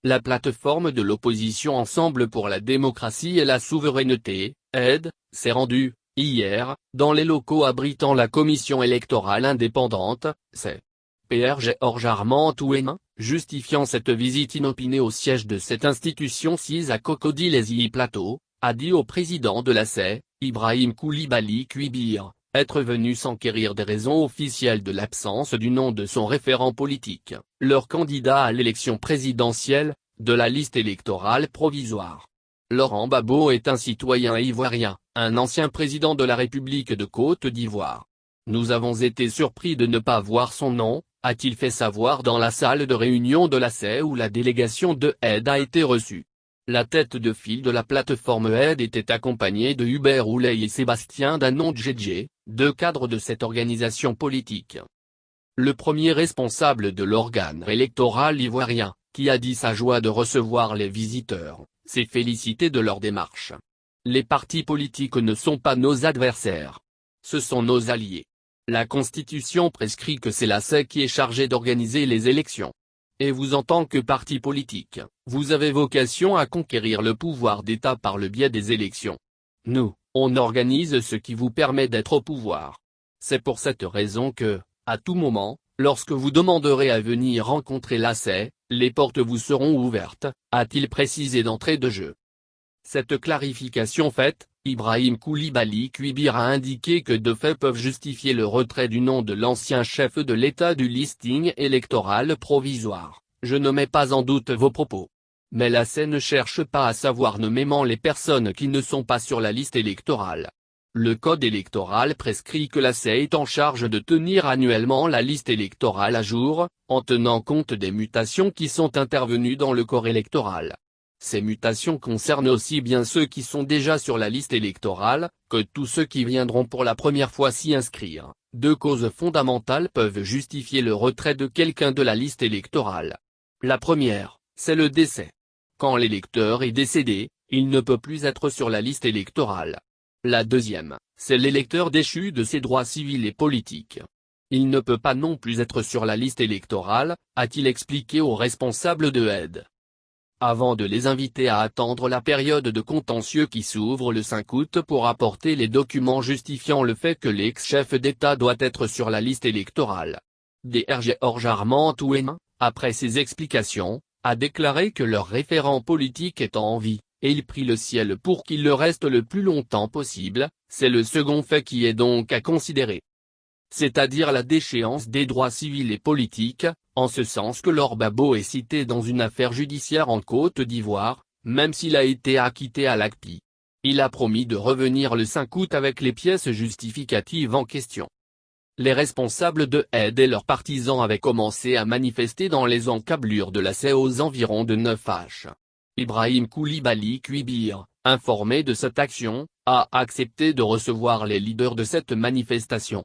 La plateforme de l'opposition Ensemble pour la démocratie et la souveraineté, AIDE, s'est rendue, hier, dans les locaux abritant la commission électorale indépendante, CPR Georges Armand Touémin, justifiant cette visite inopinée au siège de cette institution sise à Cocody-les-Îles Plateau, a dit au président de la CE, Ibrahim Koulibaly Kouibir, être venu s'enquérir des raisons officielles de l'absence du nom de son référent politique, leur candidat à l'élection présidentielle, de la liste électorale provisoire. Laurent Gbagbo est un citoyen ivoirien, un ancien président de la République de Côte d'Ivoire. Nous avons été surpris de ne pas voir son nom, a-t-il fait savoir dans la salle de réunion de la CE où la délégation de AIDE a été reçue. La tête de file de la plateforme AIDE était accompagnée de Hubert Ouley et Sébastien Danon-Djedje, deux cadres de cette organisation politique. Le premier responsable de l'organe électoral ivoirien, qui a dit sa joie de recevoir les visiteurs, s'est félicité de leur démarche. Les partis politiques ne sont pas nos adversaires. Ce sont nos alliés. La Constitution prescrit que c'est la CE qui est chargée d'organiser les élections. Et vous en tant que parti politique, vous avez vocation à conquérir le pouvoir d'État par le biais des élections. Nous, on organise ce qui vous permet d'être au pouvoir. C'est pour cette raison que, à tout moment, lorsque vous demanderez à venir rencontrer la CE, les portes vous seront ouvertes, a-t-il précisé d'entrée de jeu. Cette clarification faite, Ibrahim Koulibaly Kouibir a indiqué que deux faits peuvent justifier le retrait du nom de l'ancien chef de l'État du listing électoral provisoire. Je ne mets pas en doute vos propos. Mais la CE ne cherche pas à savoir nommément les personnes qui ne sont pas sur la liste électorale. Le code électoral prescrit que la CE est en charge de tenir annuellement la liste électorale à jour, en tenant compte des mutations qui sont intervenues dans le corps électoral. Ces mutations concernent aussi bien ceux qui sont déjà sur la liste électorale, que tous ceux qui viendront pour la première fois s'y inscrire. Deux causes fondamentales peuvent justifier le retrait de quelqu'un de la liste électorale. La première, c'est le décès. Quand l'électeur est décédé, il ne peut plus être sur la liste électorale. La deuxième, c'est l'électeur déchu de ses droits civils et politiques. Il ne peut pas non plus être sur la liste électorale, a-t-il expliqué aux responsables de AIDE. Avant de les inviter à attendre la période de contentieux qui s'ouvre le 5 août pour apporter les documents justifiant le fait que l'ex-chef d'État doit être sur la liste électorale. Dr Georges Armand Touémin, après ces explications, a déclaré que leur référent politique est en vie, et il prie le ciel pour qu'il le reste le plus longtemps possible, c'est le second fait qui est donc à considérer. C'est-à-dire la déchéance des droits civils et politiques, en ce sens que Laurent Gbagbo est cité dans une affaire judiciaire en Côte d'Ivoire, même s'il a été acquitté à l'ACPI. Il a promis de revenir le 5 août avec les pièces justificatives en question. Les responsables de AIDE et leurs partisans avaient commencé à manifester dans les encablures de la CE aux environs de 9h. Ibrahim Koulibaly Kouibir, informé de cette action, a accepté de recevoir les leaders de cette manifestation.